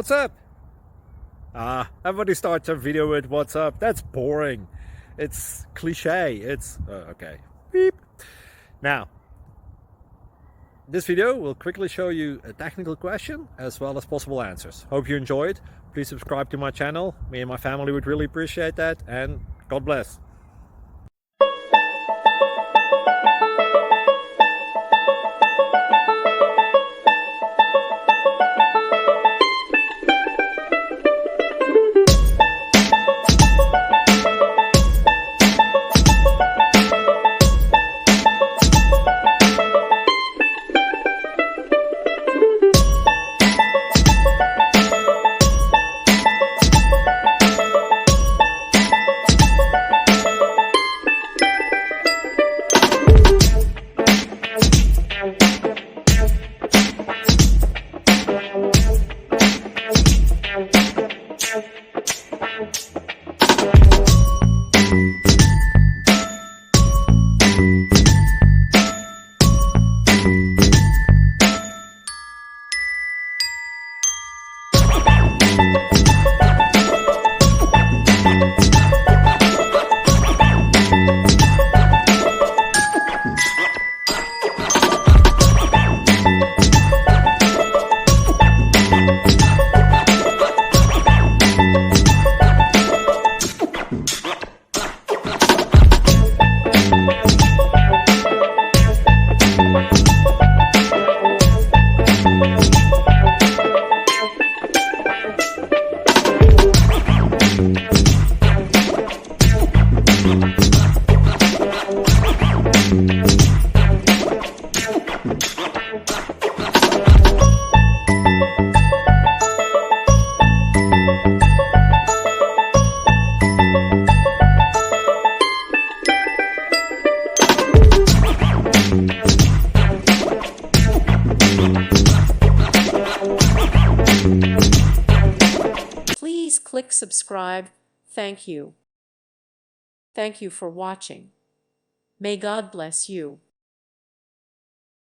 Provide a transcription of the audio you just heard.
what's up? Everybody starts a video with what's up. That's boring. It's cliche. It's okay. Beep. Now, this video will quickly show you a technical question as well as possible answers. Hope you enjoyed. Please subscribe to my channel. Me and my family would really appreciate that, and God bless. Please click subscribe. Thank you. Thank you for watching. May God bless you.